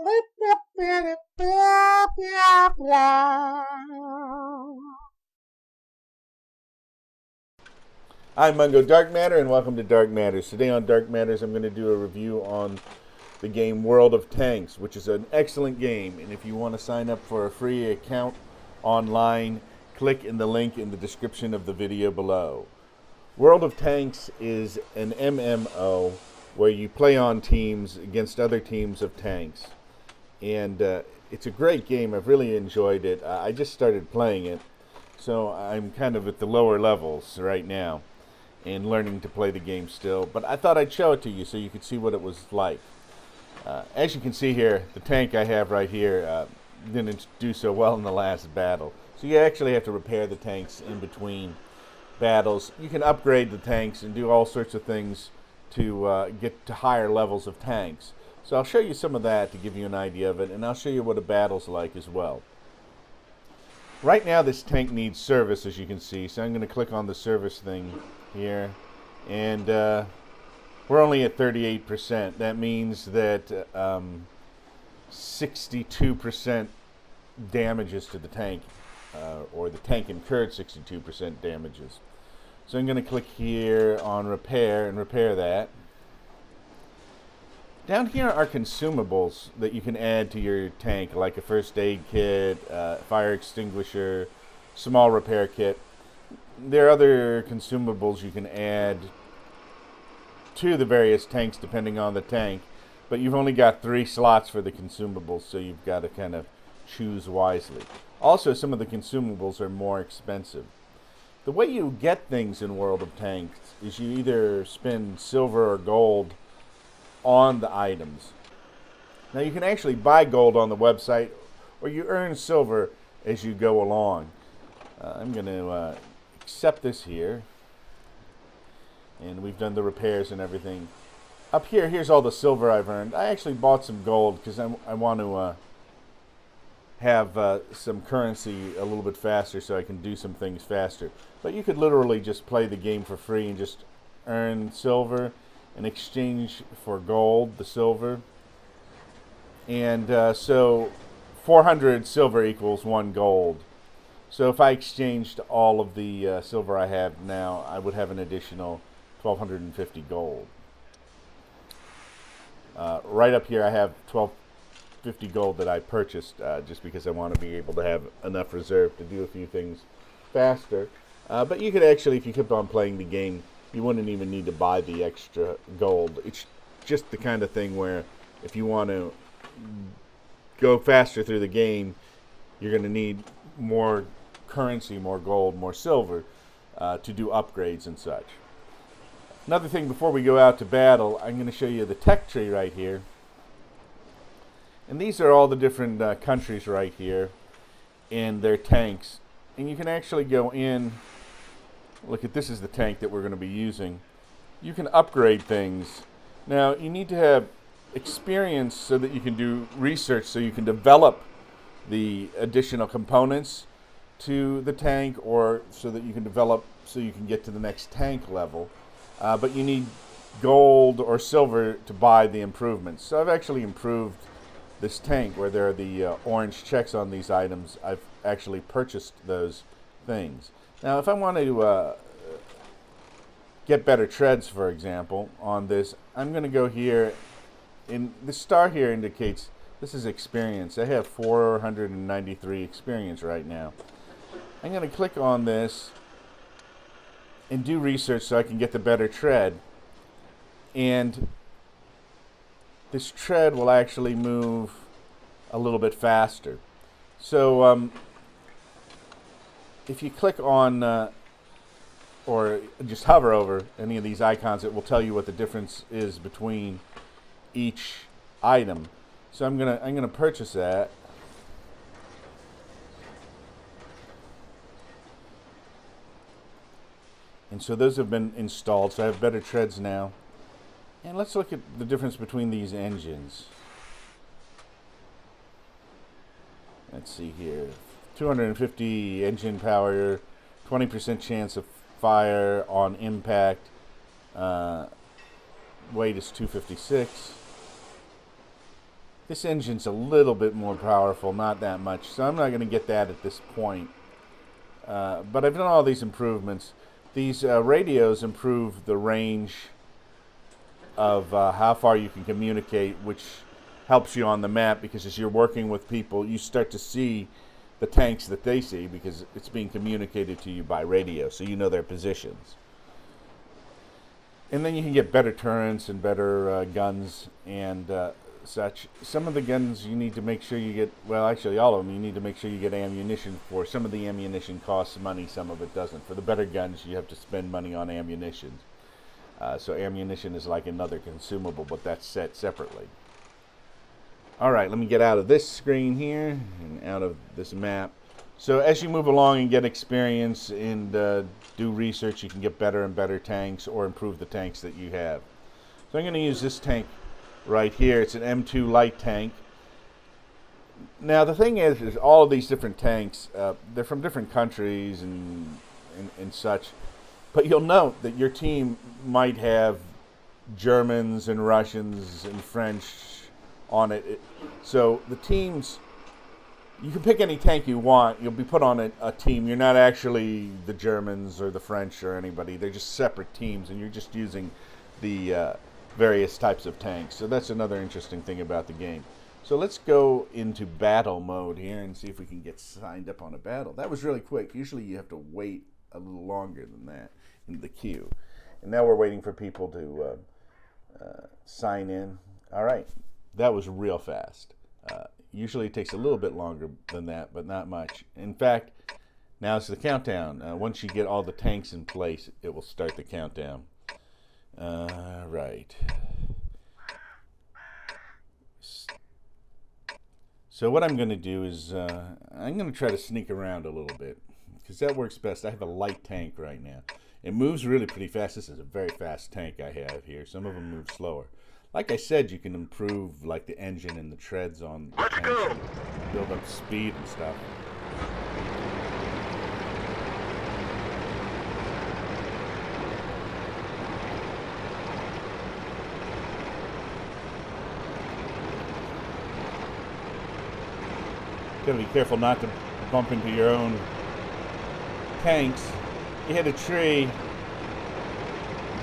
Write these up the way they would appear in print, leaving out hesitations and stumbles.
I'm Mungo Dark Matter, and welcome to Dark Matters. Today on Dark Matters, I'm going to do a review on the game World of Tanks, which is an excellent game. And if you want to sign up for a free account online, click in the link in the description of the video below. World of Tanks is an MMO where you play on teams against other teams of tanks. And it's a great game. I've really enjoyed it. I just started playing it, so I'm kind of at the lower levels right now and learning to play the game still. But I thought I'd show it to you so you could see what it was like. As you can see here, the tank I have right here didn't do so well in the last battle. So you actually have to repair the tanks in between battles. You can upgrade the tanks and do all sorts of things to get to higher levels of tanks. So I'll show you some of that to give you an idea of it, and I'll show you what a battle's like as well. Right now this tank needs service, as you can see, so I'm going to click on the service thing here, and we're only at 38%. That means that 62% damages to the tank, or the tank incurred 62% damages. So I'm going to click here on repair and repair that. Down here are consumables that you can add to your tank, like a first aid kit, fire extinguisher, small repair kit. There are other consumables you can add to the various tanks depending on the tank, but you've only got 3 slots for the consumables, so you've got to kind of choose wisely. Also, some of the consumables are more expensive. The way you get things in World of Tanks is you either spend silver or gold on the items. Now you can actually buy gold on the website, or you earn silver as you go along. I'm going to accept this here, and we've done the repairs and everything. Up here, here's all the silver I've earned. I actually bought some gold because I want to have some currency a little bit faster so I can do some things faster. But you could literally just play the game for free and just earn silver in exchange for gold, the silver. And so 400 silver equals 1 gold. So if I exchanged all of the silver I have now, I would have an additional 1,250 gold. Right up here I have 1,250 gold that I purchased just because I want to be able to have enough reserve to do a few things faster. But you could actually, if you kept on playing the game, you wouldn't even need to buy the extra gold. It's just the kind of thing where if you want to go faster through the game, you're going to need more currency, more gold, more silver to do upgrades and such. Another thing before we go out to battle, I'm going to show you the tech tree right here. And these are all the different countries right here and their tanks. And you can actually go in. Look at this is the tank that we're going to be using. You can upgrade things. Now you need to have experience so that you can do research, so you can develop the additional components to the tank, or so that you can develop so you can get to the next tank level. But you need gold or silver to buy the improvements. So I've actually improved this tank where there are the orange checks on these items. I've actually purchased those things. Now, if I want to get better treads, for example, on this, I'm going to go here. And the star here indicates this is experience. I have 493 experience right now. I'm going to click on this and do research so I can get the better tread. And this tread will actually move a little bit faster. So, if you click on or just hover over any of these icons, it will tell you what the difference is between each item. So I'm gonna purchase that. And so those have been installed, so I have better treads now. And let's look at the difference between these engines. Let's see here. 250 engine power, 20% chance of fire on impact. Weight is 256. This engine's a little bit more powerful, not that much, so I'm not going to get that at this point. But I've done all these improvements. These radios improve the range of how far you can communicate, which helps you on the map, because as you're working with people, you start to see the tanks that they see because it's being communicated to you by radio, so you know their positions. And then you can get better turrets and better guns and such. Some of the guns you need to make sure you get, well, actually all of them, you need to make sure you get ammunition for. Some of the ammunition costs money, some of it doesn't. For the better guns, you have to spend money on ammunition. So ammunition is like another consumable, but that's set separately. Alright, let me get out of this screen here and out of this map. So as you move along and get experience and do research, you can get better and better tanks or improve the tanks that you have. So I'm going to use this tank right here. It's an M2 light tank. Now the thing is all of these different tanks, they're from different countries and such. But you'll note that your team might have Germans and Russians and French on it. So the teams, you can pick any tank you want. You'll be put on a team. You're not actually the Germans or the French or anybody. They're just separate teams, and you're just using the various types of tanks. So that's another interesting thing about the game. So let's go into battle mode here and see if we can get signed up on a battle. That was really quick. Usually you have to wait a little longer than that in the queue. And now we're waiting for people to sign in. All right. That was real fast. Usually it takes a little bit longer than that, but not much. In fact, now it's the countdown. Once you get all the tanks in place, it will start the countdown. Right. So what I'm going to do is I'm going to try to sneak around a little bit because that works best. I have a light tank right now. It moves really pretty fast. This is a very fast tank I have here. Some of them move slower. Like I said, you can improve like the engine and the treads on the tanks. Let's go. Build up speed and stuff. Gotta be careful not to bump into your own tanks. You hit a tree,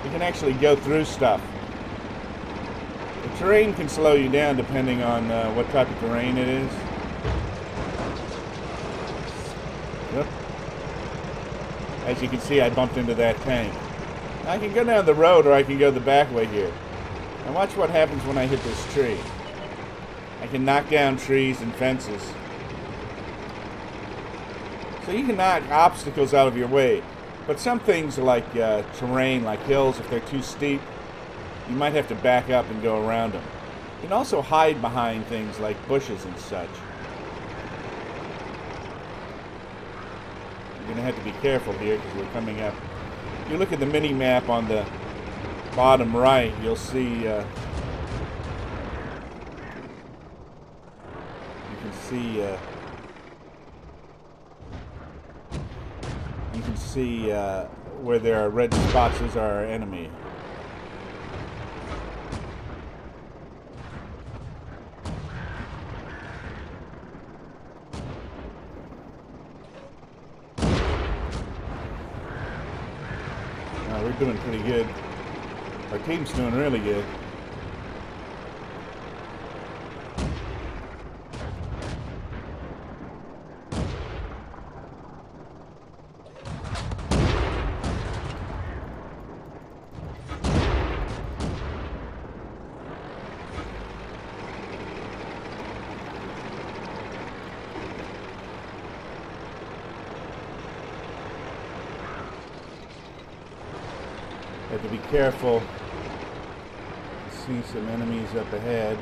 you can actually go through stuff. The terrain can slow you down depending on what type of terrain it is. Yep. As you can see, I bumped into that tank. I can go down the road or I can go the back way here. And watch what happens when I hit this tree. I can knock down trees and fences. So you can knock obstacles out of your way. But some things like terrain, like hills, if they're too steep, you might have to back up and go around them. You can also hide behind things like bushes and such. You're going to have to be careful here because we're coming up. If you look at the mini-map on the bottom right, you'll see you can see where there are red spots. Those are our enemy. We're doing pretty good. Our team's doing really good. Have to be careful. See some enemies up ahead.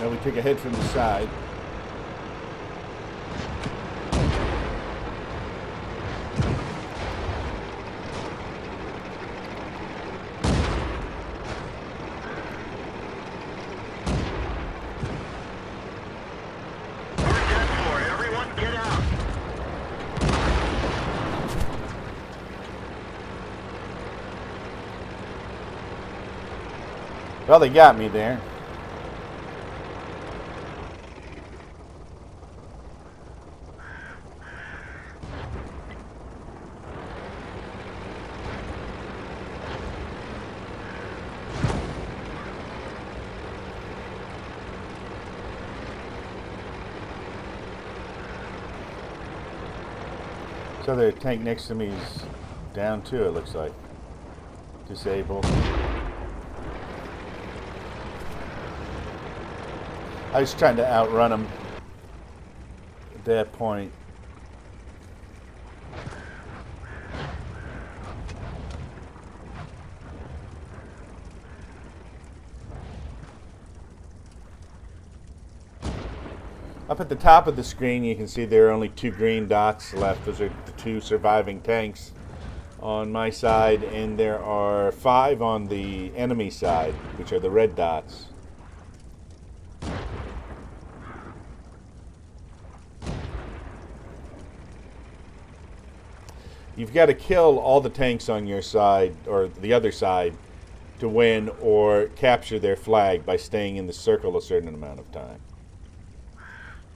Now we take a hit from the side. Well, they got me there. So the tank next to me is down too, it looks like. Disabled. I was trying to outrun him at that point. Up at the top of the screen, you can see there are only 2 green dots left. Those are the 2 surviving tanks on my side, and there are 5 on the enemy side, which are the red dots. You've got to kill all the tanks on your side, or the other side, to win or capture their flag by staying in the circle a certain amount of time.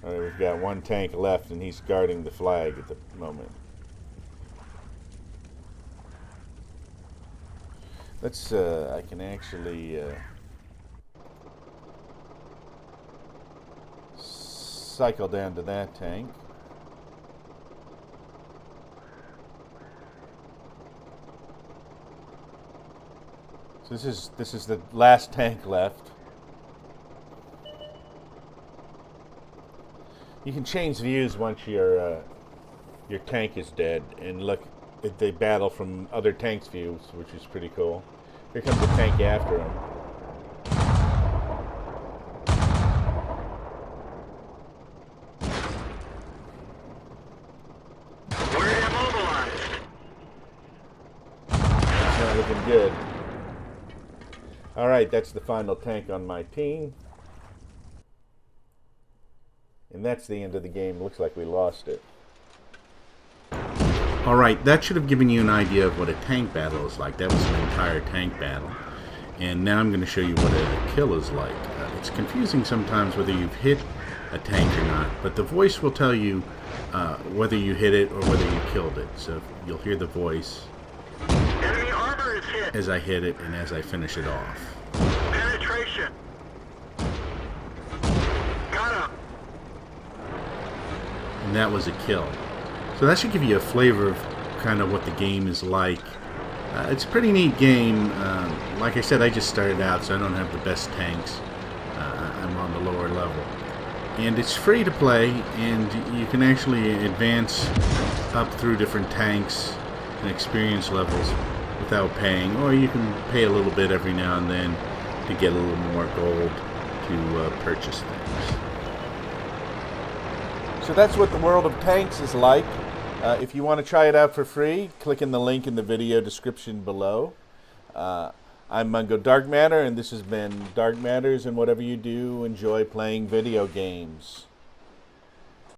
All right, we've got 1 tank left, and he's guarding the flag at the moment. Let's, I can actually cycle down to that tank. So this is the last tank left. You can change views once your tank is dead and look at the battle from other tanks' views, which is pretty cool. Here comes the tank after him. We're immobilized. It's not looking good. Alright, that's the final tank on my team. And that's the end of the game. Looks like we lost it. Alright, that should have given you an idea of what a tank battle is like. That was an entire tank battle. And now I'm going to show you what a kill is like. It's confusing sometimes whether you've hit a tank or not, but the voice will tell you whether you hit it or whether you killed it. So you'll hear the voice Enemy armor is hit. as I hit it and as I finish it off. Penetration. Got him. And that was a kill. So that should give you a flavor of kind of what the game is like. It's a pretty neat game. Like I said, I just started out, so I don't have the best tanks. I'm on the lower level. And it's free to play, and you can actually advance up through different tanks and experience levels without paying, or you can pay a little bit every now and then to get a little more gold to purchase things. So that's what the world of tanks is like. If you want to try it out for free, click in the link in the video description below. I'm Mungo Dark Matter, and this has been Dark Matters, and whatever you do, enjoy playing video games.